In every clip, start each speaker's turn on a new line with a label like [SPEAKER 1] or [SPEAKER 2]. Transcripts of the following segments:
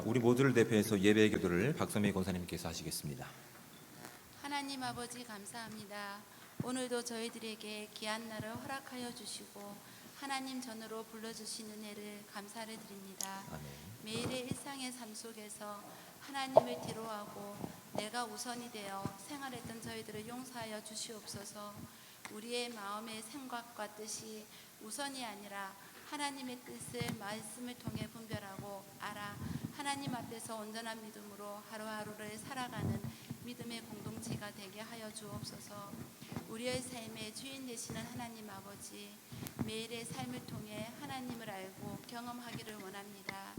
[SPEAKER 1] 우리 모두를 대표해서 예배 기도를 박선미 권사님께서 하시겠습니다.
[SPEAKER 2] 하나님 아버지 감사합니다. 오늘도 저희들에게 귀한 날을 허락하여 주시고 하나님 전으로 불러주신 은혜를 감사를 드립니다.
[SPEAKER 1] 아멘.
[SPEAKER 2] 매일의 일상의 삶 속에서 하나님을 뒤로하고 내가 우선이 되어 생활했던 저희들을 용서하여 주시옵소서. 우리의 마음의 생각과 뜻이 우선이 아니라 하나님의 뜻을 말씀을 통해 분별하고 알아 하나님 앞에서 온전한 믿음으로 하루하루를 살아가는 믿음의 공동체가 되게 하여 주옵소서. 우리의 삶의 주인 되시는 하나님 아버지, 매일의 삶을 통해 하나님을 알고 경험하기를 원합니다.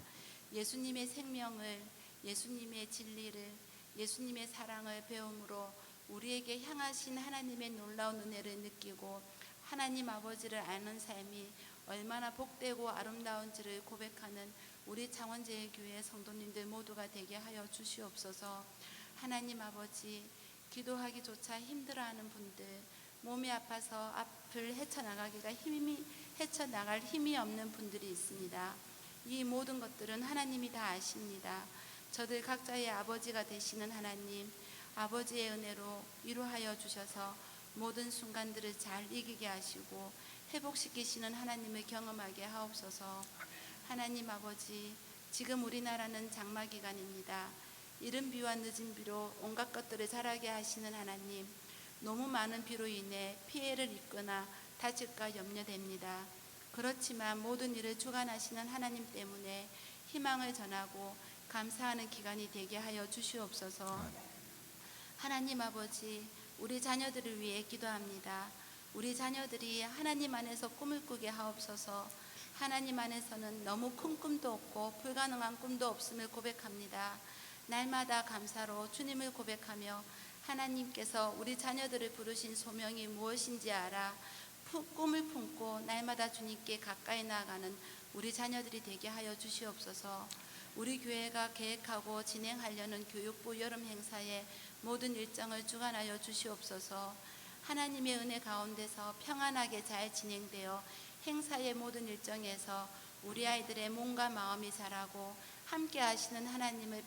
[SPEAKER 2] 예수님의 생명을, 예수님의 진리를, 예수님의 사랑을 배움으로 우리에게 향하신 하나님의 놀라운 은혜를 느끼고 하나님 아버지를 아는 삶이 얼마나 복되고 아름다운지를 고백하는 우리 창원제일교회 성도님들 모두가 되게 하여 주시옵소서. 하나님 아버지, 기도하기조차 힘들어하는 분들, 몸이 아파서 앞을 헤쳐나갈 힘이 없는 분들이 있습니다. 이 모든 것들은 하나님이 다 아십니다. 저들 각자의 아버지가 되시는 하나님, 아버지의 은혜로 위로하여 주셔서 모든 순간들을 잘 이기게 하시고 회복시키시는 하나님을 경험하게 하옵소서. 하나님 아버지, 지금 우리나라는 장마 기간입니다. 이른 비와 늦은 비로 온갖 것들을 자라게 하시는 하나님, 너무 많은 비로 인해 피해를 입거나 다칠까 염려됩니다. 그렇지만 모든 일을 주관하시는 하나님 때문에 희망을 전하고 감사하는 기간이 되게 하여 주시옵소서. 하나님 아버지, 우리 자녀들을 위해 기도합니다. 우리 자녀들이 하나님 안에서 꿈을 꾸게 하옵소서. 하나님 안에서는 너무 큰 꿈도 없고 불가능한 꿈도 없음을 고백합니다. 날마다 감사로 주님을 고백하며 하나님께서 우리 자녀들을 부르신 소명이 무엇인지 알아 꿈을 품고 날마다 주님께 가까이 나아가는 우리 자녀들이 되게 하여 주시옵소서. 우리 교회가 계획하고 진행하려는 교육부 여름 행사의 모든 일정을 주관하여 주시옵소서. 하나님의 은혜 가운데서 평안하게 잘 진행되어 행사의 모든 일정에서 우리 아이들의 몸과 마음이 자라고 함께 하시는 하나님을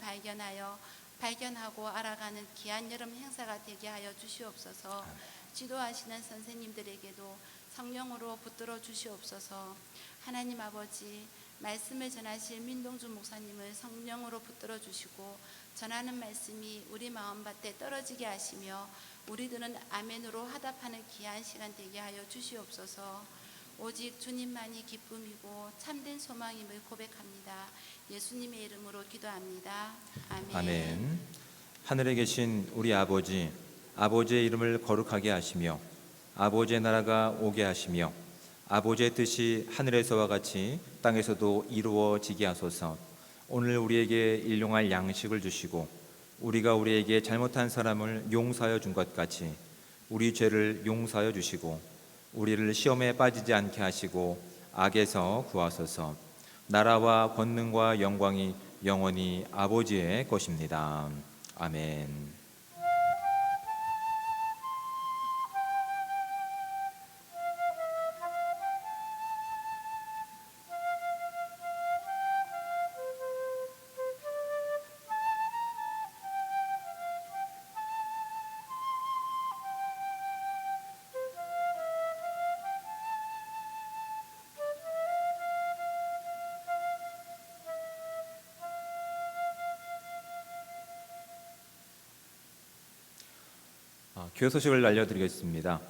[SPEAKER 2] 발견하고 알아가는 귀한 여름 행사가 되게 하여 주시옵소서. 지도하시는 선생님들에게도 성령으로 붙들어 주시옵소서. 하나님 아버지, 말씀을 전하실 민동주 목사님을 성령으로 붙들어 주시고 전하는 말씀이 우리 마음밭에 떨어지게 하시며 우리들은 아멘으로 화답하는 귀한 시간 되게 하여 주시옵소서. 오직 주님만이 기쁨이고 참된 소망임을 고백합니다. 예수님의 이름으로 기도합니다. 아멘.
[SPEAKER 1] 아멘. 하늘에 계신 우리 아버지, 아버지의 이름을 거룩하게 하시며 아버지의 나라가 오게 하시며 아버지의 뜻이 하늘에서와 같이 땅에서도 이루어지게 하소서. 오늘 우리에게 일용할 양식을 주시고 우리가 우리에게 잘못한 사람을 용서하여 준 것 같이 우리 죄를 용서하여 주시고 우리를 시험에 빠지지 않게 하시고 악에서 구하소서. 나라와 권능과 영광이 영원히 아버지의 것입니다. 아멘. 교회 소식을 알려드리겠습니다.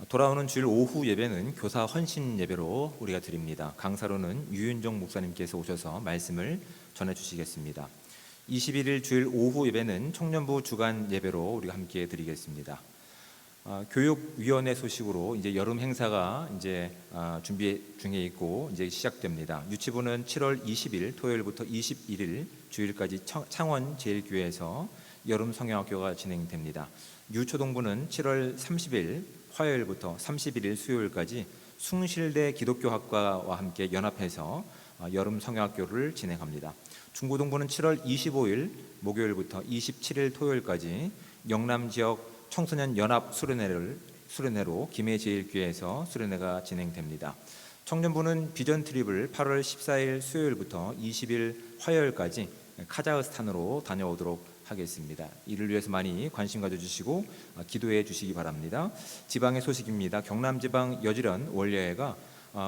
[SPEAKER 1] 돌아오는 주일 오후 예배는 교사 헌신 예배로 우리가 드립니다. 강사로는 유윤정 목사님께서 오셔서 말씀을 전해주시겠습니다. 21일 주일 오후 예배는 청년부 주간 예배로 우리가 함께 드리겠습니다. 교육위원회 소식으로 이제 여름 행사가 이제 준비 중에 있고 이제 시작됩니다. 유치부는 7월 20일 토요일부터 21일 주일까지 창원 제일교회에서 여름 성경학교가 진행됩니다. 유초동부는 7월 30일 화요일부터 31일 수요일까지 숭실대 기독교학과와 함께 연합해서 여름 성경학교를 진행합니다. 중고동부는 7월 25일 목요일부터 27일 토요일까지 영남 지역 청소년 연합 수련회로 김해제일교회에서 수련회가 진행됩니다. 청년부는 비전 트립을 8월 14일 수요일부터 20일 화요일까지 카자흐스탄으로 다녀오도록 하겠습니다. 이를 위해서 많이 관심 가져주시고 기도해 주시기 바랍니다. 지방의 소식입니다. 경남지방 여지련 원례회가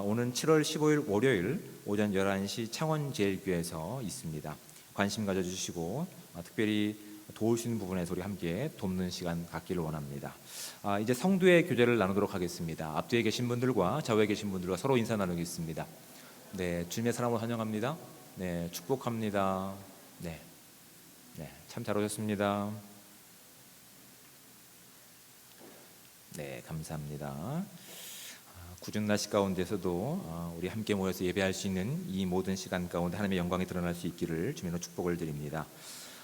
[SPEAKER 1] 오는 7월 15일 월요일 오전 11시 창원제일교회에서 있습니다. 관심 가져주시고 특별히 도울 수 있는 부분에서 우리 함께 돕는 시간 갖기를 원합니다. 이제 성도의 교제를 나누도록 하겠습니다. 앞뒤에 계신 분들과 좌우에 계신 분들과 서로 인사 나누겠습니다. 네, 주님의 사랑으로 환영합니다. 네, 축복합니다. 네, 참 잘 오셨습니다. 네, 감사합니다. 굳은 날씨 가운데서도 우리 함께 모여서 예배할 수 있는 이 모든 시간 가운데 하나님의 영광이 드러날 수 있기를 주님으로 축복을 드립니다.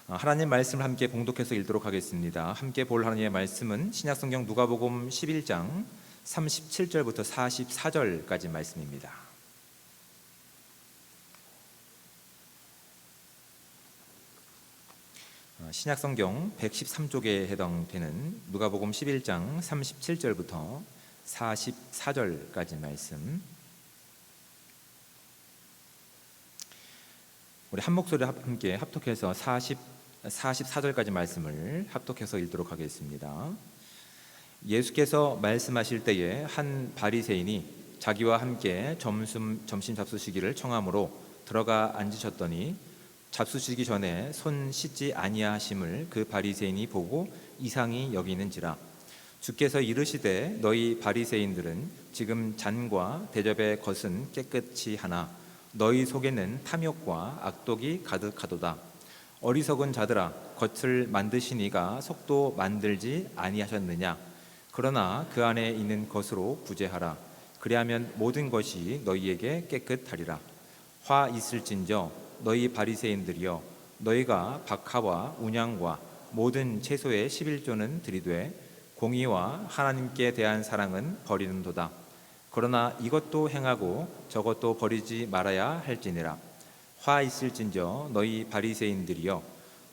[SPEAKER 1] 하나님 말씀을 함께 봉독해서 읽도록 하겠습니다. 함께 볼 하나님의 말씀은 신약성경 누가복음 11장 37절부터 44절까지 말씀입니다. 신약성경 113쪽에 해당되는 누가복음 11장 37절부터 44절까지 말씀, 우리 한 목소리 함께 합독해서 44절까지 말씀을 합독해서 읽도록 하겠습니다. 예수께서 말씀하실 때에 한 바리새인이 자기와 함께 점심 잡수시기를 청함으로 들어가 앉으셨더니 잡수시기 전에 손 씻지 아니하심을 그 바리새인이 보고 이상히 여기는지라. 주께서 이르시되 너희 바리새인들은 지금 잔과 대접의 것은 깨끗이 하나 너희 속에는 탐욕과 악독이 가득하도다. 어리석은 자들아, 겉을 만드시니가 속도 만들지 아니하셨느냐. 그러나 그 안에 있는 것으로 구제하라. 그리하면 모든 것이 너희에게 깨끗하리라. 화 있을진저 너희 바리새인들이여, 너희가 박하와 운양과 모든 채소의 11조는 들이되 공의와 하나님께 대한 사랑은 버리는도다. 그러나 이것도 행하고 저것도 버리지 말아야 할지니라. 화 있을진저 너희 바리새인들이여,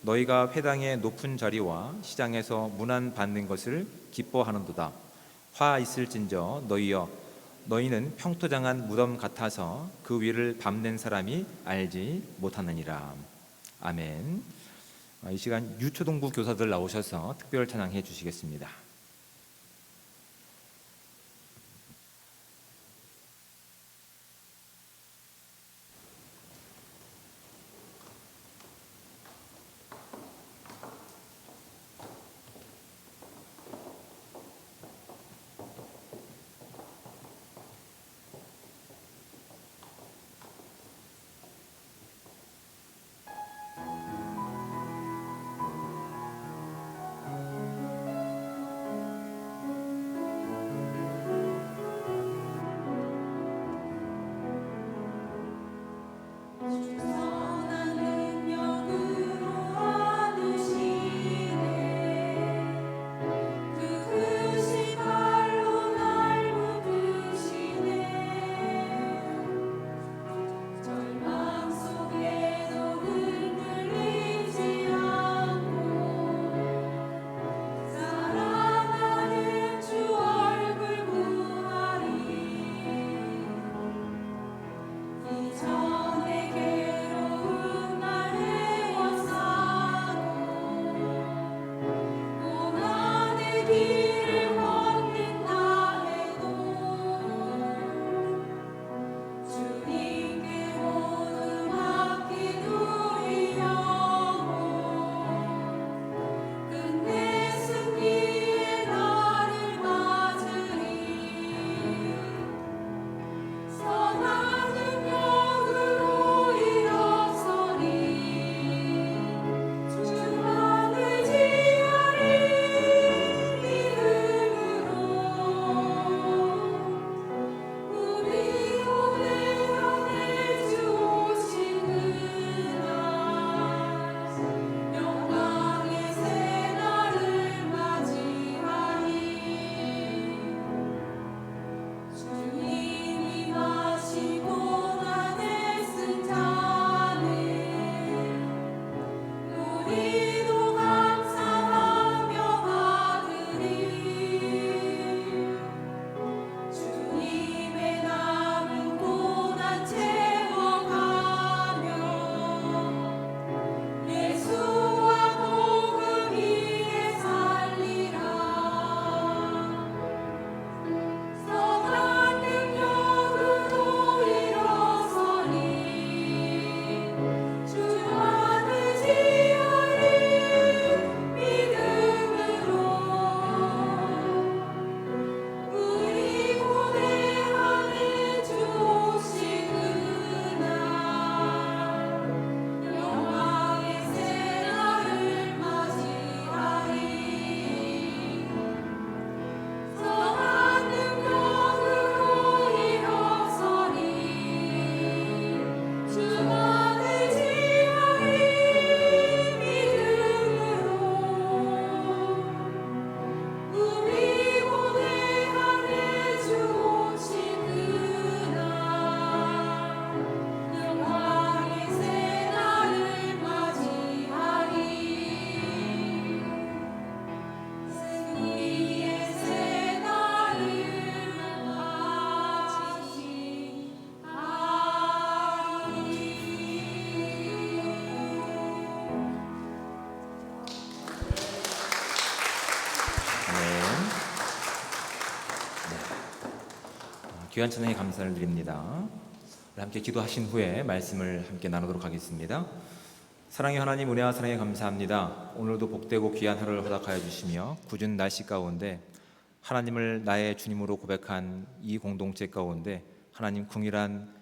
[SPEAKER 1] 너희가 회당의 높은 자리와 시장에서 문안 받는 것을 기뻐하는도다. 화 있을진저 너희여, 너희는 평토장한 무덤 같아서 그 위를 밟는 사람이 알지 못하느니라. 아멘. 이 시간 유초동부 교사들 나오셔서 특별 찬양해 주시겠습니다. 귀한 찬양에 감사를 드립니다. 함께 기도하신 후에 말씀을 함께 나누도록 하겠습니다. 사랑의 하나님, 은혜와 사랑에 감사합니다. 오늘도 복되고 귀한 하루를 허락하여 주시며 궂은 날씨 가운데 하나님을 나의 주님으로 고백한 이 공동체 가운데 하나님 궁일한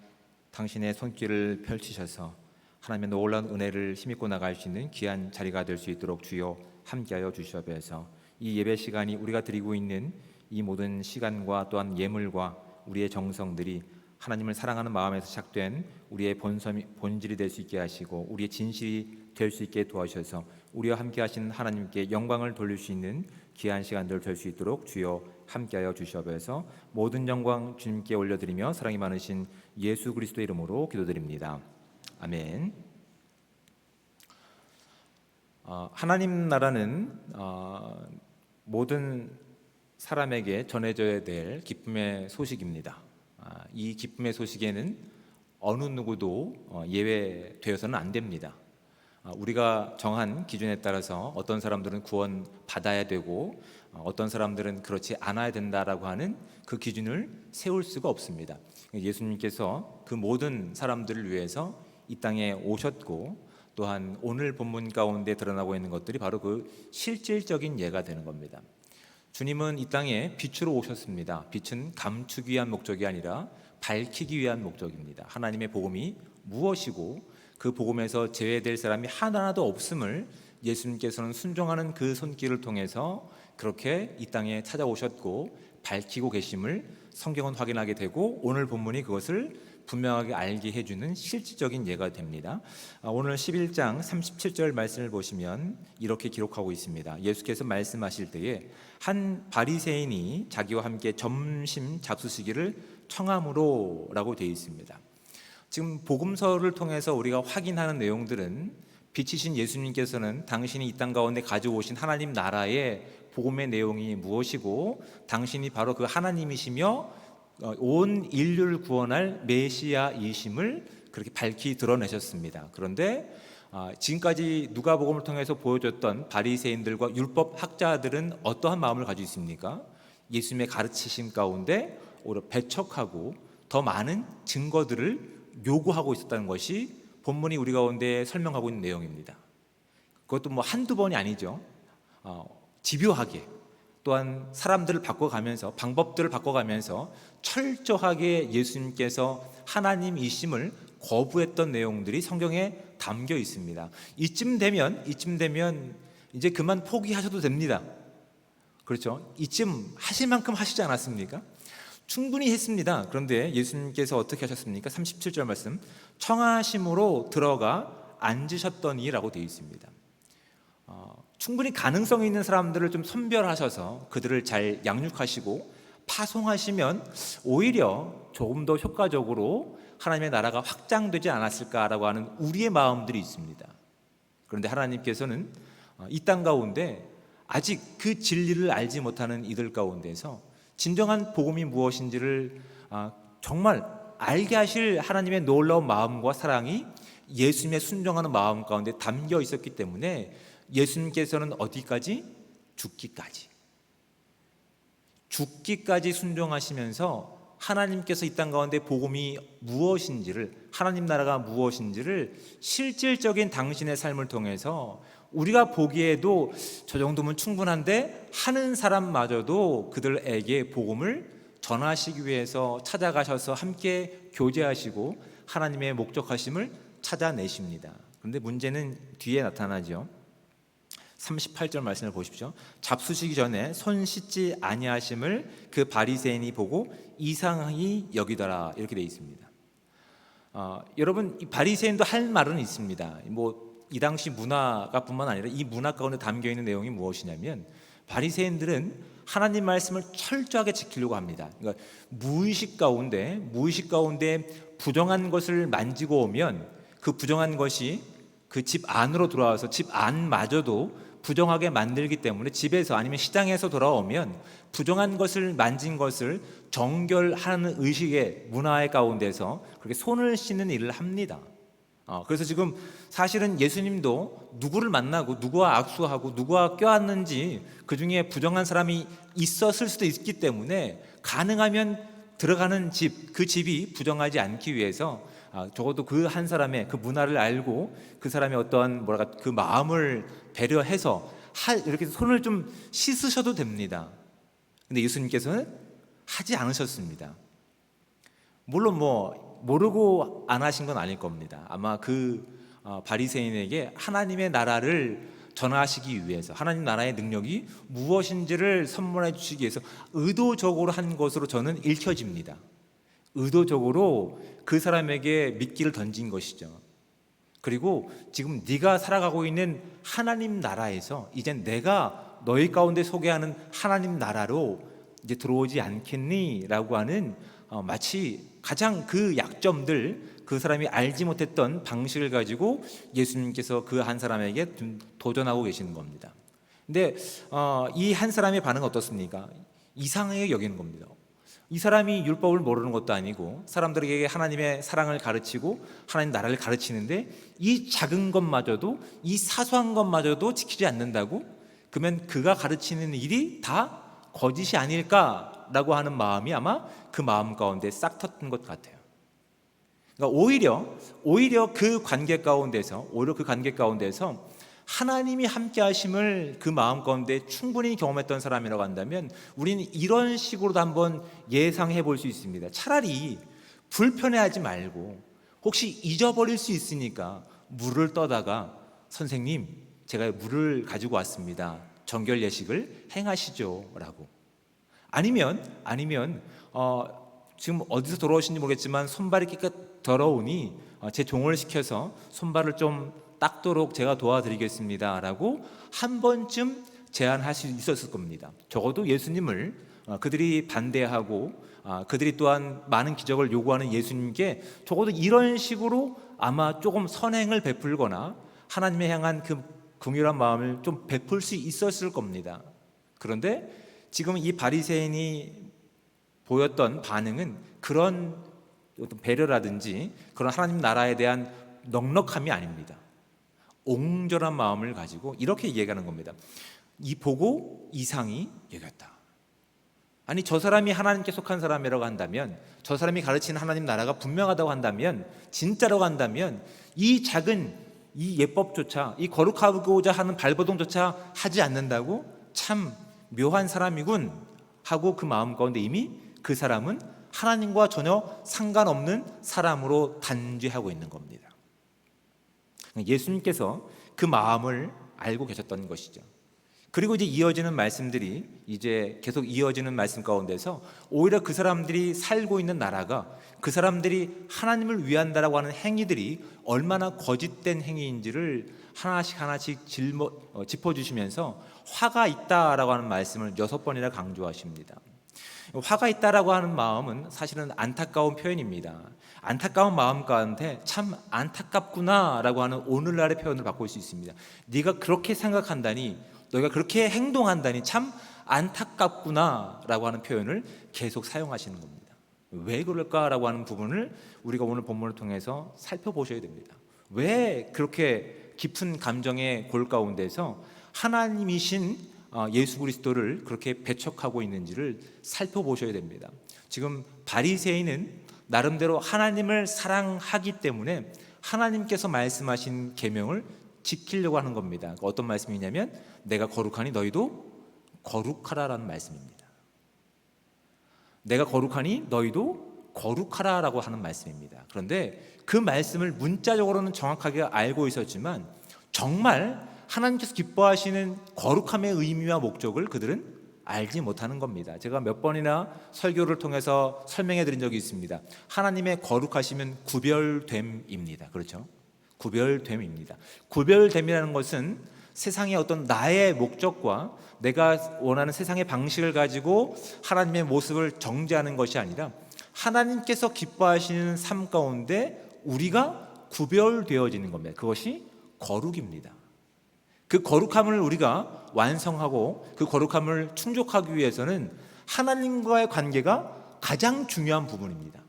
[SPEAKER 1] 당신의 손길을 펼치셔서 하나님의 놀라운 은혜를 힘입고 나갈 수 있는 귀한 자리가 될 수 있도록 주여 함께하여 주시옵소서. 이 예배 시간이 우리가 드리고 있는 이 모든 시간과 또한 예물과 우리의 정성들이 하나님을 사랑하는 마음에서 시작된 우리의 본질이 될 수 있게 하시고 우리의 진실이 될 수 있게 도와주셔서 우리와 함께 하신 하나님께 영광을 돌릴 수 있는 귀한 시간들 될 수 있도록 주여 함께하여 주시옵소서. 모든 영광 주님께 올려드리며 사랑이 많으신 예수 그리스도의 이름으로 기도드립니다. 아멘. 하나님 나라는 모든 사람에게 전해져야 될 기쁨의 소식입니다. 이 기쁨의 소식에는 어느 누구도 예외되어서는 안 됩니다. 우리가 정한 기준에 따라서 어떤 사람들은 구원 받아야 되고 어떤 사람들은 그렇지 않아야 된다라고 하는 그 기준을 세울 수가 없습니다. 예수님께서 그 모든 사람들을 위해서 이 땅에 오셨고 또한 오늘 본문 가운데 드러나고 있는 것들이 바로 그 실질적인 예가 되는 겁니다. 주님은 이 땅에 빛으로 오셨습니다. 빛은 감추기 위한 목적이 아니라 밝히기 위한 목적입니다. 하나님의 복음이 무엇이고 그 복음에서 제외될 사람이 하나도 없음을 예수님께서는 순종하는 그 손길을 통해서 그렇게 이 땅에 찾아오셨고 밝히고 계심을 성경은 확인하게 되고 오늘 본문이 그것을 분명하게 알게 해주는 실질적인 예가 됩니다. 오늘 11장 37절 말씀을 보시면 이렇게 기록하고 있습니다. 예수께서 말씀하실 때에 한 바리새인이 자기와 함께 점심 잡수시기를 청함으로 라고 되어 있습니다. 지금 복음서를 통해서 우리가 확인하는 내용들은 빛이신 예수님께서는 당신이 이 땅 가운데 가져오신 하나님 나라의 복음의 내용이 무엇이고 당신이 바로 그 하나님이시며 온 인류를 구원할 메시아이심을 그렇게 밝히 드러내셨습니다. 그런데 지금까지 누가복음을 통해서 보여줬던 바리새인들과 율법 학자들은 어떠한 마음을 가지고 있습니까? 예수님의 가르치심 가운데 오히려 배척하고 더 많은 증거들을 요구하고 있었다는 것이 본문이 우리 가운데 설명하고 있는 내용입니다. 그것도 뭐 한두 번이 아니죠. 집요하게 또한 사람들을 바꿔가면서 방법들을 바꿔가면서 철저하게 예수님께서 하나님이심을 거부했던 내용들이 성경에 담겨 있습니다. 이쯤 되면 이제 그만 포기하셔도 됩니다. 그렇죠? 이쯤 하실 만큼 하시지 않았습니까? 충분히 했습니다. 그런데 예수님께서 어떻게 하셨습니까? 37절 말씀, 청하심으로 들어가 앉으셨더니라고 되어 있습니다. 충분히 가능성이 있는 사람들을 좀 선별하셔서 그들을 잘 양육하시고 파송하시면 오히려 조금 더 효과적으로 하나님의 나라가 확장되지 않았을까라고 하는 우리의 마음들이 있습니다. 그런데 하나님께서는 이 땅 가운데 아직 그 진리를 알지 못하는 이들 가운데서 진정한 복음이 무엇인지를 정말 알게 하실 하나님의 놀라운 마음과 사랑이 예수님의 순종하는 마음 가운데 담겨 있었기 때문에 예수님께서는 어디까지? 죽기까지 순종하시면서 하나님께서 이 땅 가운데 복음이 무엇인지를, 하나님 나라가 무엇인지를 실질적인 당신의 삶을 통해서 우리가 보기에도 저 정도면 충분한데 하는 사람마저도 그들에게 복음을 전하시기 위해서 찾아가셔서 함께 교제하시고 하나님의 목적하심을 찾아내십니다. 그런데 문제는 뒤에 나타나죠. 38절 말씀을 보십시오. 잡수시기 전에 손 씻지 아니하심을 그 바리새인이 보고 이상히 여기더라, 이렇게 되어 있습니다. 여러분, 이 바리새인도 할 말은 있습니다. 이 당시 문화가 뿐만 아니라 이 문화 가운데 담겨 있는 내용이 무엇이냐면 바리새인들은 하나님 말씀을 철저하게 지키려고 합니다. 그러니까 무의식 가운데 부정한 것을 만지고 오면 그 부정한 것이 그 집 안으로 들어와서 집 안마저도 부정하게 만들기 때문에 집에서 아니면 시장에서 돌아오면 부정한 것을 만진 것을 정결하는 의식의 문화의 가운데서 그렇게 손을 씻는 일을 합니다. 그래서 지금 사실은 예수님도 누구를 만나고 누구와 악수하고 누구와 껴안는지 그 중에 부정한 사람이 있었을 수도 있기 때문에 가능하면 들어가는 집, 그 집이 부정하지 않기 위해서 적어도 그 한 사람의 그 문화를 알고 그 사람의 어떠한 그 마음을 배려해서 이렇게 손을 좀 씻으셔도 됩니다. 근데 예수님께서는 하지 않으셨습니다. 물론 모르고 안 하신 건 아닐 겁니다. 아마 그 바리새인에게 하나님의 나라를 전하시기 위해서, 하나님 나라의 능력이 무엇인지를 선물해 주시기 위해서 의도적으로 한 것으로 저는 읽혀집니다. 의도적으로 그 사람에게 미끼를 던진 것이죠. 그리고 지금 네가 살아가고 있는 하나님 나라에서 이젠 내가 너희 가운데 소개하는 하나님 나라로 이제 들어오지 않겠니? 라고 하는 마치 가장 그 약점들, 그 사람이 알지 못했던 방식을 가지고 예수님께서 그 한 사람에게 도전하고 계시는 겁니다. 근데 이 한 사람의 반응은 어떻습니까? 이상하게 여기는 겁니다. 이 사람이 율법을 모르는 것도 아니고 사람들에게 하나님의 사랑을 가르치고 하나님 나라를 가르치는데 이 작은 것마저도, 이 사소한 것마저도 지키지 않는다고? 그러면 그가 가르치는 일이 다 거짓이 아닐까라고 하는 마음이 아마 그 마음 가운데 싹 텄던 것 같아요. 그러니까 오히려 그 관계 가운데서 하나님이 함께 하심을 그 마음 가운데 충분히 경험했던 사람이라고 한다면 우리는 이런 식으로도 한번 예상해 볼 수 있습니다. 차라리 불편해하지 말고 혹시 잊어버릴 수 있으니까 물을 떠다가 선생님, 제가 물을 가지고 왔습니다. 정결 예식을 행하시죠 라고. 아니면 지금 어디서 돌아오신지 모르겠지만 손발이 깨끗 더러우니 제 종을 시켜서 손발을 좀 닦도록 제가 도와드리겠습니다 라고 한 번쯤 제안할 수 있었을 겁니다. 적어도 예수님을 그들이 반대하고 그들이 또한 많은 기적을 요구하는 예수님께 적어도 이런 식으로 아마 조금 선행을 베풀거나 하나님에 향한 그 긍휼한 마음을 좀 베풀 수 있었을 겁니다. 그런데 지금 이 바리새인이 보였던 반응은 그런 어떤 배려라든지 그런 하나님 나라에 대한 넉넉함이 아닙니다. 옹졸한 마음을 가지고 이렇게 얘기하는 겁니다. 이 보고 이상히 여겼다. 아니, 저 사람이 하나님께 속한 사람이라고 한다면, 저 사람이 가르치는 하나님 나라가 분명하다고 한다면, 진짜라고 한다면 이 작은 이 예법조차, 이 거룩하고자 하는 발버둥조차 하지 않는다고? 참 묘한 사람이군 하고 그 마음 가운데 이미 그 사람은 하나님과 전혀 상관없는 사람으로 단죄하고 있는 겁니다. 예수님께서 그 마음을 알고 계셨던 것이죠. 그리고 이제 이어지는 말씀들이 이제 계속 이어지는 말씀 가운데서 오히려 그 사람들이 살고 있는 나라가 그 사람들이 하나님을 위한다라고 하는 행위들이 얼마나 거짓된 행위인지를 하나씩 짚어주시면서 화가 있다라고 하는 말씀을 6번이나 강조하십니다. 화가 있다라고 하는 마음은 사실은 안타까운 표현입니다. 안타까운 마음 가운데 참 안타깝구나라고 하는 오늘날의 표현을 바꿀 수 있습니다. 네가 그렇게 생각한다니, 너희가 그렇게 행동한다니 참 안타깝구나라고 하는 표현을 계속 사용하시는 겁니다. 왜 그럴까라고 하는 부분을 우리가 오늘 본문을 통해서 살펴보셔야 됩니다. 왜 그렇게 깊은 감정의 골 가운데서 하나님이신 예수 그리스도를 그렇게 배척하고 있는지를 살펴보셔야 됩니다. 지금 바리새인은 나름대로 하나님을 사랑하기 때문에 하나님께서 말씀하신 계명을 지키려고 하는 겁니다. 어떤 말씀이냐면 내가 거룩하니 너희도 거룩하라라는 말씀입니다. 내가 거룩하니 너희도 거룩하라라고 하는 말씀입니다. 그런데 그 말씀을 문자적으로는 정확하게 알고 있었지만 정말 하나님께서 기뻐하시는 거룩함의 의미와 목적을 그들은 알지 못하는 겁니다. 제가 몇 번이나 설교를 통해서 설명해 드린 적이 있습니다. 하나님의 거룩하심은 구별됨입니다. 그렇죠? 구별됨입니다. 구별됨이라는 것은 세상의 어떤 나의 목적과 내가 원하는 세상의 방식을 가지고 하나님의 모습을 정죄하는 것이 아니라 하나님께서 기뻐하시는 삶 가운데 우리가 구별되어지는 겁니다. 그것이 거룩입니다. 그 거룩함을 우리가 완성하고 그 거룩함을 충족하기 위해서는 하나님과의 관계가 가장 중요한 부분입니다.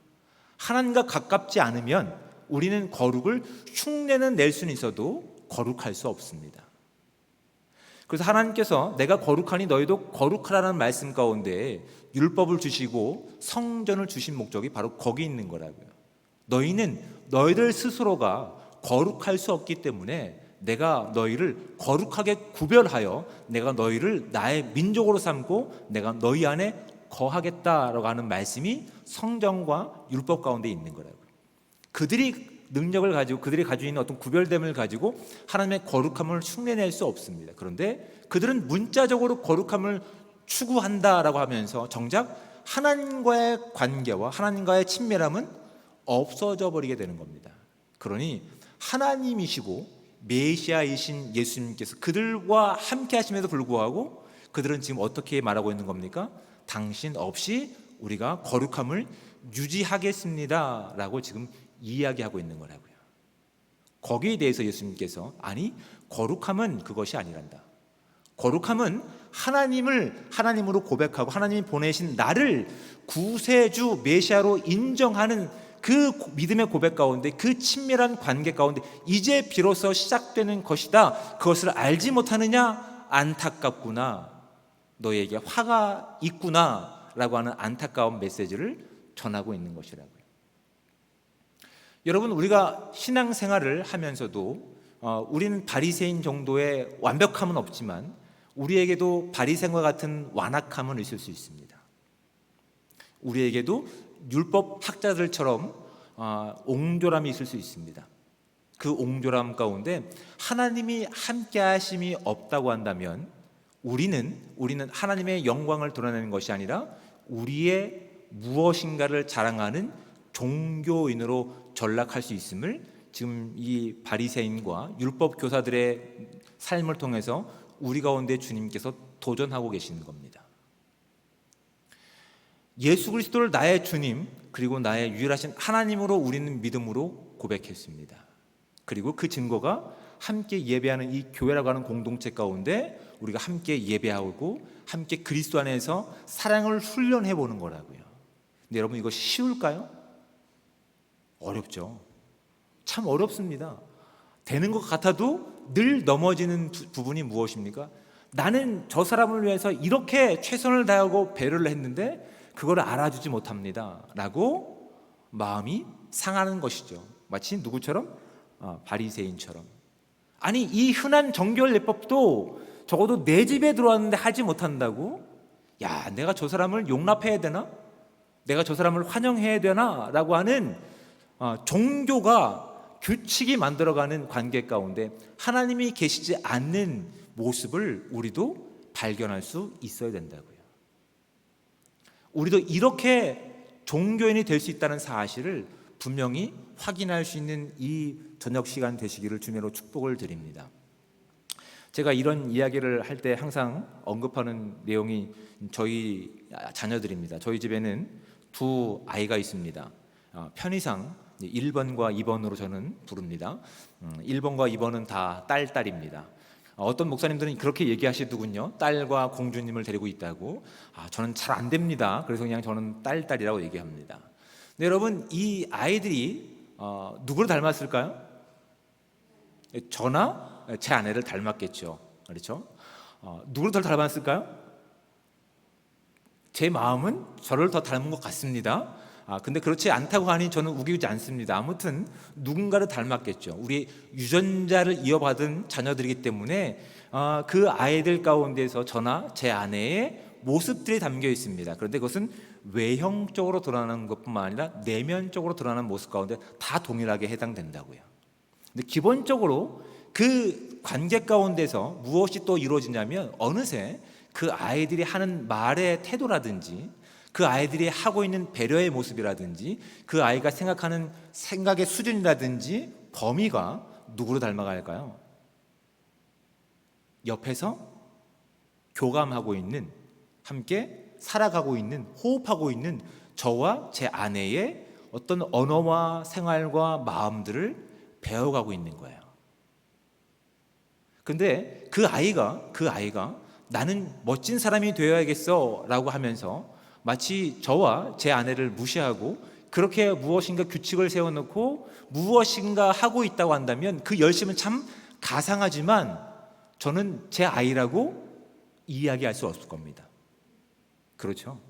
[SPEAKER 1] 하나님과 가깝지 않으면 우리는 거룩을 흉내는 낼 수는 있어도 거룩할 수 없습니다. 그래서 하나님께서 내가 거룩하니 너희도 거룩하라는 말씀 가운데 율법을 주시고 성전을 주신 목적이 바로 거기 있는 거라고요. 너희는 너희들 스스로가 거룩할 수 없기 때문에 내가 너희를 거룩하게 구별하여 내가 너희를 나의 민족으로 삼고 내가 너희 안에 거하겠다라고 하는 말씀이 성전과 율법 가운데 있는 거라고요. 그들이 능력을 가지고 그들이 가지고 있는 어떤 구별됨을 가지고 하나님의 거룩함을 흉내낼 수 없습니다. 그런데 그들은 문자적으로 거룩함을 추구한다라고 하면서 정작 하나님과의 관계와 하나님과의 친밀함은 없어져 버리게 되는 겁니다. 그러니 하나님이시고 메시아이신 예수님께서 그들과 함께 하심에도 불구하고 그들은 지금 어떻게 말하고 있는 겁니까? 당신 없이 우리가 거룩함을 유지하겠습니다 라고 지금 이야기하고 있는 거라고요. 거기에 대해서 예수님께서 아니, 거룩함은 그것이 아니란다. 거룩함은 하나님을 하나님으로 고백하고 하나님이 보내신 나를 구세주 메시아로 인정하는 그 믿음의 고백 가운데, 그 친밀한 관계 가운데 이제 비로소 시작되는 것이다. 그것을 알지 못하느냐? 안타깝구나. 너에게 화가 있구나 라고 하는 안타까운 메시지를 전하고 있는 것이라고요. 여러분, 우리가 신앙생활을 하면서도 우리는 바리새인 정도의 완벽함은 없지만 우리에게도 바리새인과 같은 완악함은 있을 수 있습니다. 우리에게도 율법 학자들처럼 옹졸함이 있을 수 있습니다. 그 옹졸함 가운데 하나님이 함께 하심이 없다고 한다면 우리는 하나님의 영광을 드러내는 것이 아니라 우리의 무엇인가를 자랑하는 종교인으로 전락할 수 있음을 지금 이 바리새인과 율법 교사들의 삶을 통해서 우리 가운데 주님께서 도전하고 계시는 겁니다. 예수 그리스도를 나의 주님 그리고 나의 유일하신 하나님으로 우리는 믿음으로 고백했습니다. 그리고 그 증거가 함께 예배하는 이 교회라고 하는 공동체 가운데 우리가 함께 예배하고 함께 그리스도 안에서 사랑을 훈련해 보는 거라고요. 근데 여러분, 이거 쉬울까요? 어렵죠. 참 어렵습니다. 되는 것 같아도 늘 넘어지는 부분이 무엇입니까? 나는 저 사람을 위해서 이렇게 최선을 다하고 배려를 했는데 그걸 알아주지 못합니다 라고 마음이 상하는 것이죠. 마치 누구처럼? 바리새인처럼. 아니, 이 흔한 정결 예법도 적어도 내 집에 들어왔는데 하지 못한다고? 야, 내가 저 사람을 용납해야 되나? 내가 저 사람을 환영해야 되나? 라고 하는 종교가 규칙이 만들어가는 관계 가운데 하나님이 계시지 않는 모습을 우리도 발견할 수 있어야 된다고요. 우리도 이렇게 종교인이 될 수 있다는 사실을 분명히 확인할 수 있는 이 저녁 시간 되시기를 주님으로 축복을 드립니다. 제가 이런 이야기를 할 때 항상 언급하는 내용이 저희 자녀들입니다. 저희 집에는 두 아이가 있습니다. 편의상 1번과 2번으로 저는 부릅니다. 1번과 2번은 다 딸입니다. 어떤 목사님들은 그렇게 얘기하시더군요. 딸과 공주님을 데리고 있다고. 저는 잘 안 됩니다. 그래서 그냥 저는 딸이라고 얘기합니다. 근데 여러분, 이 아이들이 누구를 닮았을까요? 저나 제 아내를 닮았겠죠. 그렇죠? 누구를 더 닮았을까요? 제 마음은 저를 더 닮은 것 같습니다. 근데 그렇지 않다고 하니 저는 우기지 않습니다. 아무튼 누군가를 닮았겠죠. 우리 유전자를 이어받은 자녀들이기 때문에 그 아이들 가운데서 저나 제 아내의 모습들이 담겨 있습니다. 그런데 그것은 외형적으로 드러나는 것뿐만 아니라 내면적으로 드러나는 모습 가운데 다 동일하게 해당된다고요. 근데 기본적으로 그 관계 가운데서 무엇이 또 이루어지냐면 어느새 그 아이들이 하는 말의 태도라든지 그 아이들이 하고 있는 배려의 모습이라든지 그 아이가 생각하는 생각의 수준이라든지 범위가 누구로 닮아갈까요? 옆에서 교감하고 있는, 함께 살아가고 있는, 호흡하고 있는 저와 제 아내의 어떤 언어와 생활과 마음들을 배워가고 있는 거예요. 근데 그 아이가 나는 멋진 사람이 되어야겠어 라고 하면서 마치 저와 제 아내를 무시하고 그렇게 무엇인가 규칙을 세워놓고 무엇인가 하고 있다고 한다면 그 열심은 참 가상하지만 저는 제 아이라고 이야기할 수 없을 겁니다. 그렇죠?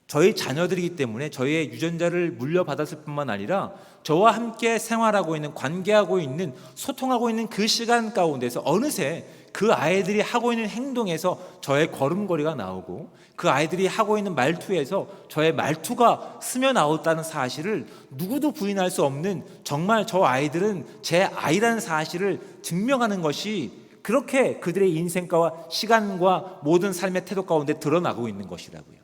[SPEAKER 1] 저희 자녀들이기 때문에 저희의 유전자를 물려받았을 뿐만 아니라 저와 함께 생활하고 있는, 관계하고 있는, 소통하고 있는 그 시간 가운데서 어느새 그 아이들이 하고 있는 행동에서 저의 걸음걸이가 나오고 그 아이들이 하고 있는 말투에서 저의 말투가 스며나왔다는 사실을 누구도 부인할 수 없는, 정말 저 아이들은 제 아이라는 사실을 증명하는 것이 그렇게 그들의 인생과 시간과 모든 삶의 태도 가운데 드러나고 있는 것이라고요.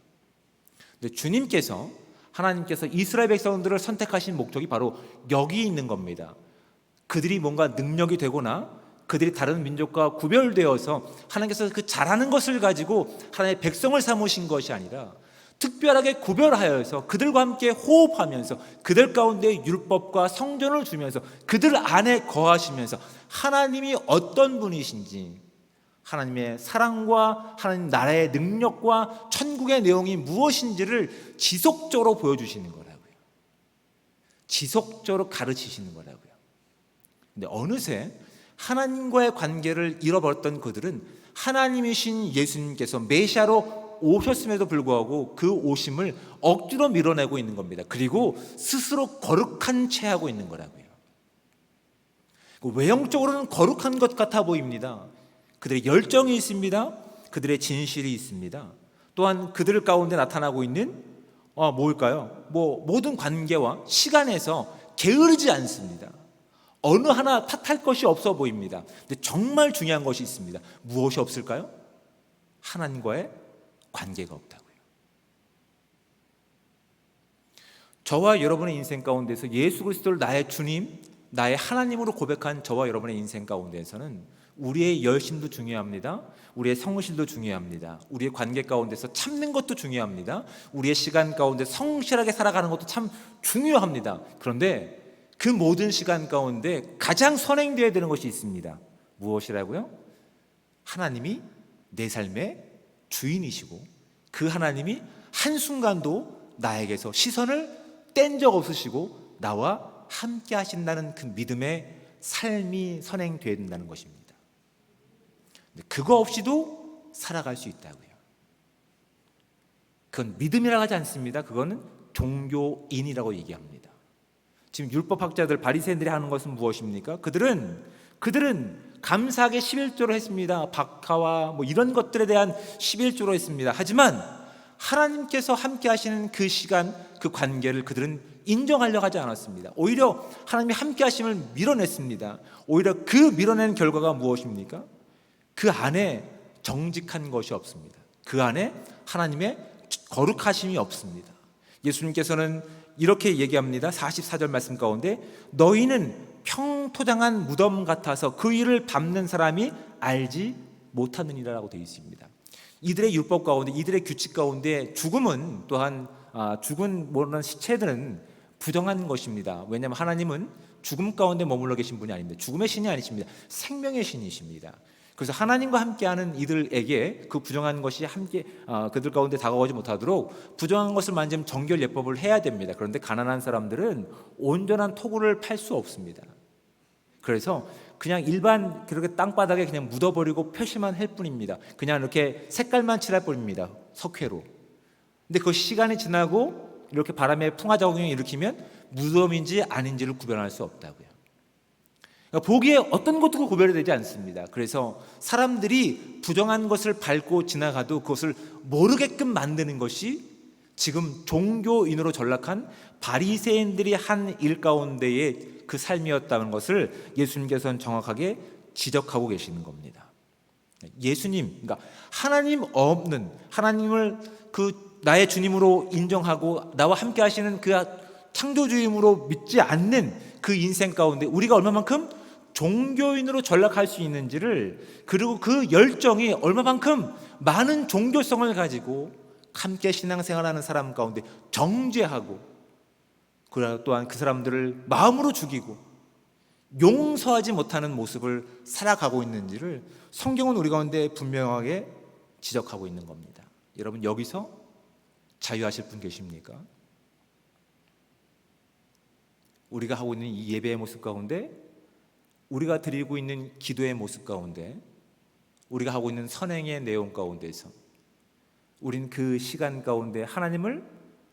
[SPEAKER 1] 근데 주님께서, 하나님께서 이스라엘 백성들을 선택하신 목적이 바로 여기 있는 겁니다. 그들이 뭔가 능력이 되거나 그들이 다른 민족과 구별되어서 하나님께서 그 잘하는 것을 가지고 하나님의 백성을 삼으신 것이 아니라 특별하게 구별하여서 그들과 함께 호흡하면서 그들 가운데 율법과 성전을 주면서 그들 안에 거하시면서 하나님이 어떤 분이신지, 하나님의 사랑과 하나님 나라의 능력과 천국의 내용이 무엇인지를 지속적으로 보여주시는 거라고요. 지속적으로 가르치시는 거라고요. 근데 어느새 하나님과의 관계를 잃어버렸던 그들은 하나님이신 예수님께서 메시아로 오셨음에도 불구하고 그 오심을 억지로 밀어내고 있는 겁니다. 그리고 스스로 거룩한 채 하고 있는 거라고요. 외형적으로는 거룩한 것 같아 보입니다. 그들의 열정이 있습니다. 그들의 진실이 있습니다. 또한 그들 가운데 나타나고 있는 뭘까요? 모든 관계와 시간에서 게으르지 않습니다. 어느 하나 탓할 것이 없어 보입니다. 근데 정말 중요한 것이 있습니다. 무엇이 없을까요? 하나님과의 관계가 없다고요. 저와 여러분의 인생 가운데서 예수 그리스도를 나의 주님, 나의 하나님으로 고백한 저와 여러분의 인생 가운데서는 우리의 열심도 중요합니다. 우리의 성실도 중요합니다. 우리의 관계 가운데서 참는 것도 중요합니다. 우리의 시간 가운데 성실하게 살아가는 것도 참 중요합니다. 그런데 그 모든 시간 가운데 가장 선행되어야 되는 것이 있습니다. 무엇이라고요? 하나님이 내 삶의 주인이시고 그 하나님이 한순간도 나에게서 시선을 뗀 적 없으시고 나와 함께 하신다는 그 믿음의 삶이 선행되어야 된다는 것입니다. 그거 없이도 살아갈 수 있다고요. 그건 믿음이라고 하지 않습니다. 그거는 종교인이라고 얘기합니다. 지금 율법학자들, 바리새인들이 하는 것은 무엇입니까? 그들은 감사하게 11조를 했습니다. 박하와 이런 것들에 대한 11조를 했습니다. 하지만 하나님께서 함께 하시는 그 시간, 그 관계를 그들은 인정하려고 하지 않았습니다. 오히려 하나님이 함께 하심을 밀어냈습니다. 오히려 그 밀어낸 결과가 무엇입니까? 그 안에 정직한 것이 없습니다. 그 안에 하나님의 거룩하심이 없습니다. 예수님께서는 이렇게 얘기합니다. 44절 말씀 가운데 너희는 평토장한 무덤 같아서 그 일을 밟는 사람이 알지 못하느니라라고 되어 있습니다. 이들의 율법 가운데, 이들의 규칙 가운데 죽음은 또한 죽은 모르는 시체들은 부정한 것입니다. 왜냐하면 하나님은 죽음 가운데 머물러 계신 분이 아닙니다. 죽음의 신이 아니십니다. 생명의 신이십니다. 그래서 하나님과 함께하는 이들에게 그 부정한 것이 함께 그들 가운데 다가오지 못하도록 부정한 것을 만지면 정결 예법을 해야 됩니다. 그런데 가난한 사람들은 온전한 토구를 팔 수 없습니다. 그래서 그냥 일반 그렇게 땅바닥에 그냥 묻어버리고 표시만 할 뿐입니다. 그냥 이렇게 색깔만 칠할 뿐입니다. 석회로. 근데 그 시간이 지나고 이렇게 바람에 풍화작용을 일으키면 무덤인지 아닌지를 구별할 수 없다고요. 보기에 어떤 것도 구별이 되지 않습니다. 그래서 사람들이 부정한 것을 밟고 지나가도 그것을 모르게끔 만드는 것이 지금 종교인으로 전락한 바리새인들이 한 일 가운데의 그 삶이었다는 것을 예수님께서는 정확하게 지적하고 계시는 겁니다. 예수님, 그러니까 하나님 없는, 하나님을 그 나의 주님으로 인정하고 나와 함께 하시는 그 창조주임으로 믿지 않는 그 인생 가운데 우리가 얼마만큼 종교인으로 전락할 수 있는지를, 그리고 그 열정이 얼마만큼 많은 종교성을 가지고 함께 신앙생활하는 사람 가운데 정죄하고, 그리고 또한 그 사람들을 마음으로 죽이고 용서하지 못하는 모습을 살아가고 있는지를 성경은 우리 가운데 분명하게 지적하고 있는 겁니다. 여러분, 여기서 자유하실 분 계십니까? 우리가 하고 있는 이 예배의 모습 가운데 우리가 드리고 있는 기도의 모습 가운데, 우리가 하고 있는 선행의 내용 가운데서 우린 그 시간 가운데 하나님을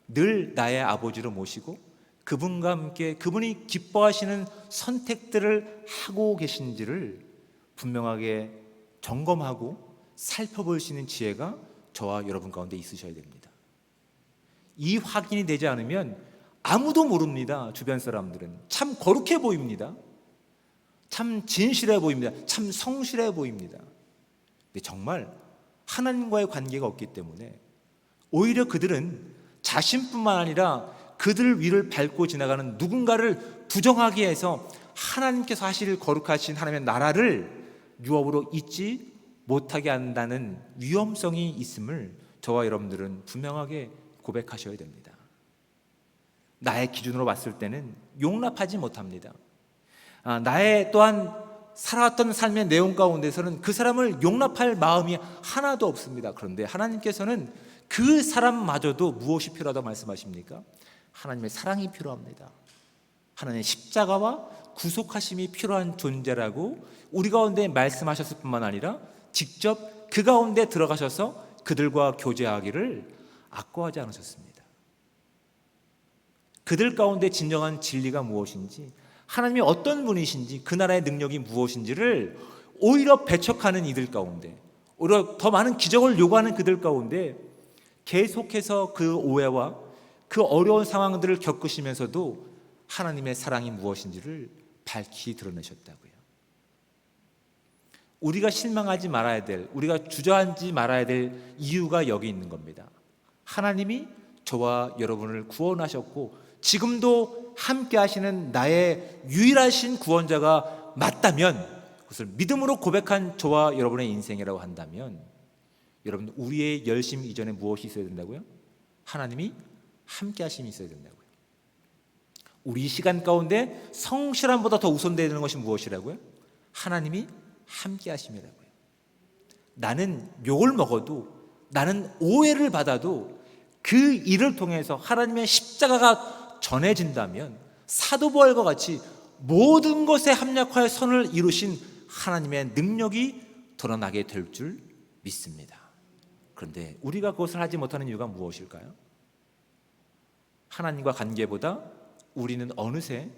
[SPEAKER 1] 늘 나의 아버지로 모시고 그분과 함께 그분이 기뻐하시는 선택들을 하고 계신지를 분명하게 점검하고 살펴볼 수 있는 지혜가 저와 여러분 가운데 있으셔야 됩니다. 이 확인이 되지 않으면 아무도 모릅니다. 주변 사람들은 참 거룩해 보입니다. 참 진실해 보입니다. 참 성실해 보입니다. 근데 정말 하나님과의 관계가 없기 때문에 오히려 그들은 자신뿐만 아니라 그들 위를 밟고 지나가는 누군가를 부정하게 해서 하나님께서 하실 거룩하신 하나님의 나라를 유업으로 잊지 못하게 한다는 위험성이 있음을 저와 여러분들은 분명하게 고백하셔야 됩니다. 나의 기준으로 봤을 때는 용납하지 못합니다. 나의 또한 살아왔던 삶의 내용 가운데서는 그 사람을 용납할 마음이 하나도 없습니다. 그런데 하나님께서는 그 사람마저도 무엇이 필요하다고 말씀하십니까? 하나님의 사랑이 필요합니다. 하나님의 십자가와 구속하심이 필요한 존재라고 우리 가운데 말씀하셨을 뿐만 아니라 직접 그 가운데 들어가셔서 그들과 교제하기를 아까워하지 않으셨습니다. 그들 가운데 진정한 진리가 무엇인지, 하나님이 어떤 분이신지, 그 나라의 능력이 무엇인지를 오히려 배척하는 이들 가운데, 오히려 더 많은 기적을 요구하는 그들 가운데 계속해서 그 오해와 그 어려운 상황들을 겪으시면서도 하나님의 사랑이 무엇인지를 밝히 드러내셨다고요. 우리가 실망하지 말아야 될, 우리가 주저앉지 말아야 될 이유가 여기 있는 겁니다. 하나님이 저와 여러분을 구원하셨고 지금도 함께 하시는 나의 유일하신 구원자가 맞다면, 그것을 믿음으로 고백한 저와 여러분의 인생이라고 한다면, 여러분 우리의 열심 이전에 무엇이 있어야 된다고요? 하나님이 함께 하심이 있어야 된다고요. 우리 시간 가운데 성실함보다 더 우선되어야 되는 것이 무엇이라고요? 하나님이 함께 하심이라고요. 나는 욕을 먹어도, 나는 오해를 받아도 그 일을 통해서 하나님의 십자가가 전해진다면 사도 바울과 같이 모든 것에 합력하여 선을 이루신 하나님의 능력이 드러나게 될 줄 믿습니다. 그런데 우리가 그것을 하지 못하는 이유가 무엇일까요? 하나님과 관계보다 우리는 어느새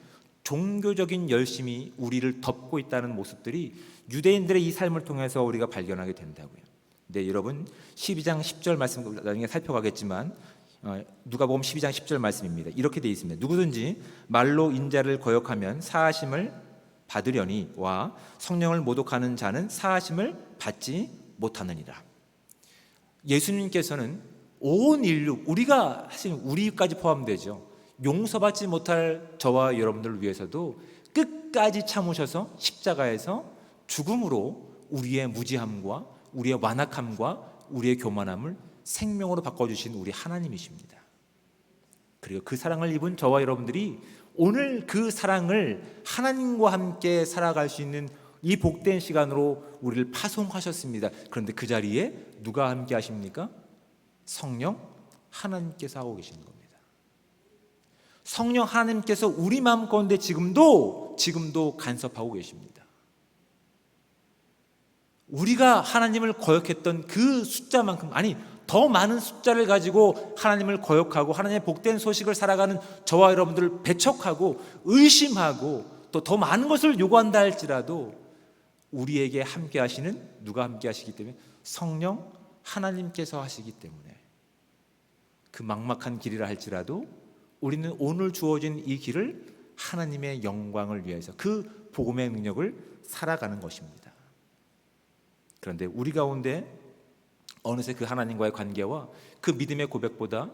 [SPEAKER 1] 종교적인 열심이 우리를 덮고 있다는 모습들이 유대인들의 이 삶을 통해서 우리가 발견하게 된다고요. 네, 여러분 12장 10절 말씀 나중에 살펴가겠지만 누가복음 12장 10절 말씀입니다. 이렇게 되어 있습니다. 누구든지 말로 인자를 거역하면 사하심을 받으려니와 성령을 모독하는 자는 사하심을 받지 못하느니라. 예수님께서는 온 인류, 우리가 사실 우리까지 포함되죠. 용서받지 못할 저와 여러분들을 위해서도 끝까지 참으셔서 십자가에서 죽음으로 우리의 무지함과 우리의 완악함과 우리의 교만함을 생명으로 바꿔주신 우리 하나님이십니다. 그리고 그 사랑을 입은 저와 여러분들이 오늘 그 사랑을 하나님과 함께 살아갈 수 있는 이 복된 시간으로 우리를 파송하셨습니다. 그런데 그 자리에 누가 함께 하십니까? 성령 하나님께서 하고 계시는 겁니다. 성령 하나님께서 우리 마음 가운데 지금도 간섭하고 계십니다. 우리가 하나님을 거역했던 그 숫자만큼, 아니 더 많은 숫자를 가지고 하나님을 거역하고 하나님의 복된 소식을 살아가는 저와 여러분들을 배척하고 의심하고 또 더 많은 것을 요구한다 할지라도 우리에게 함께 하시는, 누가 함께 하시기 때문에? 성령 하나님께서 하시기 때문에 그 막막한 길이라 할지라도 우리는 오늘 주어진 이 길을 하나님의 영광을 위해서 그 복음의 능력을 살아가는 것입니다. 그런데 우리 가운데 어느새 그 하나님과의 관계와 그 믿음의 고백보다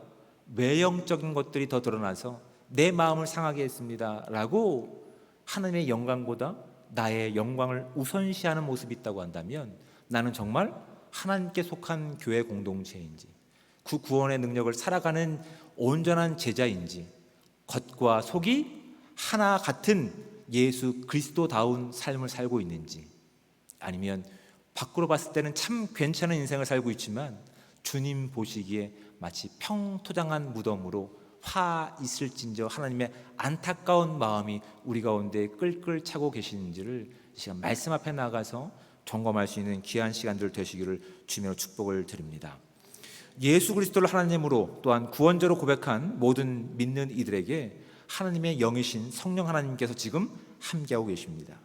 [SPEAKER 1] 외형적인 것들이 더 드러나서 내 마음을 상하게 했습니다 라고 하나님의 영광보다 나의 영광을 우선시하는 모습이 있다고 한다면, 나는 정말 하나님께 속한 교회 공동체인지, 그 구원의 능력을 살아가는 온전한 제자인지, 겉과 속이 하나 같은 예수 그리스도다운 삶을 살고 있는지, 아니면 밖으로 봤을 때는 참 괜찮은 인생을 살고 있지만 주님 보시기에 마치 평토장한 무덤으로 화 있을진저 하나님의 안타까운 마음이 우리 가운데 끌끌 차고 계시는지를 이 시간 말씀 앞에 나가서 점검할 수 있는 귀한 시간들 되시기를 주님으로 축복을 드립니다. 예수 그리스도를 하나님으로 또한 구원자로 고백한 모든 믿는 이들에게 하나님의 영이신 성령 하나님께서 지금 함께하고 계십니다.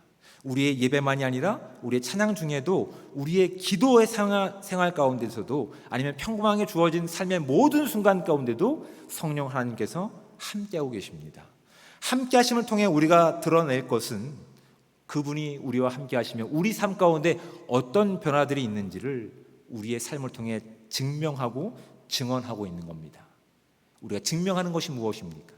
[SPEAKER 1] 우리의 예배만이 아니라 우리의 찬양 중에도 우리의 기도의 생활 가운데서도 아니면 평범하게 주어진 삶의 모든 순간 가운데도 성령 하나님께서 함께하고 계십니다. 함께하심을 통해 우리가 드러낼 것은 그분이 우리와 함께하시며 우리 삶 가운데 어떤 변화들이 있는지를 우리의 삶을 통해 증명하고 증언하고 있는 겁니다. 우리가 증명하는 것이 무엇입니까?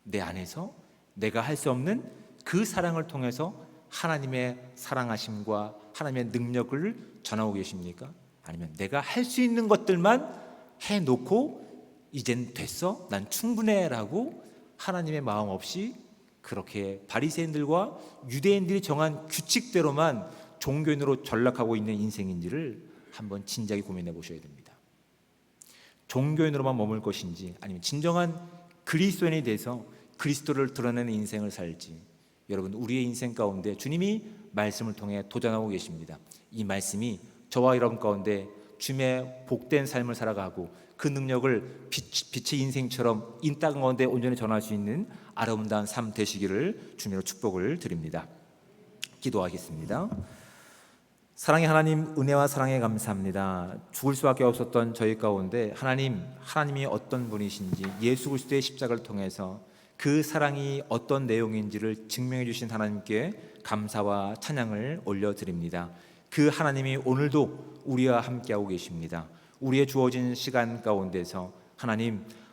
[SPEAKER 1] 내 안에서 내가 할 수 없는 그 사랑을 통해서 하나님의 사랑하심과 하나님의 능력을 전하고 계십니까? 아니면 내가 할 수 있는 것들만 해놓고 이젠 됐어? 난 충분해 라고 하나님의 마음 없이 그렇게 바리새인들과 유대인들이 정한 규칙대로만 종교인으로 전락하고 있는 인생인지를 한번 진지하게 고민해 보셔야 됩니다. 종교인으로만 머물 것인지 아니면 진정한 그리스도인에 대해서 그리스도를 드러내는 인생을 살지, 여러분 우리의 인생 가운데 주님이 말씀을 통해 도전하고 계십니다. 이 말씀이 저와 여러분 가운데 주님의 복된 삶을 살아가고 그 능력을 빛의 인생처럼 이 땅 가운데 온전히 전할 수 있는 아름다운 삶 되시기를 주님으로 축복을 드립니다. 기도하겠습니다. 사랑의 하나님, 은혜와 사랑에 감사합니다. 죽을 수밖에 없었던 저희 가운데 하나님이 어떤 분이신지 예수 그리스도의 십자가를 통해서 그 사랑이 어떤 내용인지를 증명해 주신 하나님께 감사와 찬양을 올려드립니다. 그 하나님이 오늘도 우리와 함께하고 계십니다. 우리의 주어진 시간 가운데서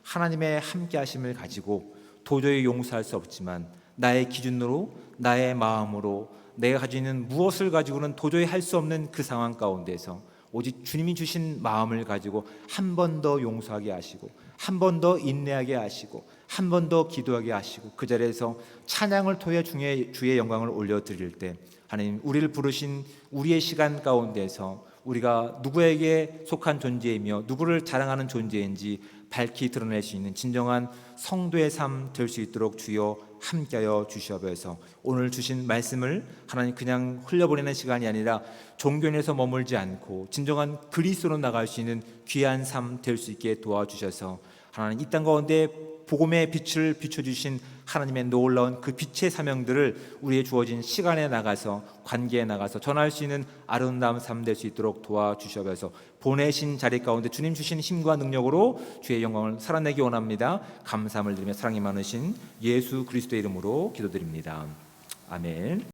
[SPEAKER 1] 하나님의 함께하심을 가지고 도저히 용서할 수 없지만 나의 기준으로 나의 마음으로 내가 가지고 있는 무엇을 가지고는 도저히 할 수 없는 그 상황 가운데서 오직 주님이 주신 마음을 가지고 한 번 더 용서하게 하시고 한 번 더 인내하게 하시고 한 번 더 기도하게 하시고 그 자리에서 찬양을 통해 주의 영광을 올려드릴 때 하나님, 우리를 부르신 우리의 시간 가운데서 우리가 누구에게 속한 존재이며 누구를 자랑하는 존재인지 밝히 드러낼 수 있는 진정한 성도의 삶 될 수 있도록 주여 함께하여 주시옵소서. 오늘 주신 말씀을 하나님 그냥 흘려보내는 시간이 아니라 종교인에서 머물지 않고 진정한 그리스도로 나갈 수 있는 귀한 삶 될 수 있게 도와주셔서 하나님 이 땅 가운데 복음의 빛을 비춰주신 하나님의 놀라운 그 빛의 사명들을 우리의 주어진 시간에 나가서 관계에 나가서 전할 수 있는 아름다운 삶 될 수 있도록 도와주셔서 보내신 자리 가운데 주님 주신 힘과 능력으로 주의 영광을 살아내기 원합니다. 감사함을 드리며 사랑이 많으신 예수 그리스도의 이름으로 기도드립니다. 아멘.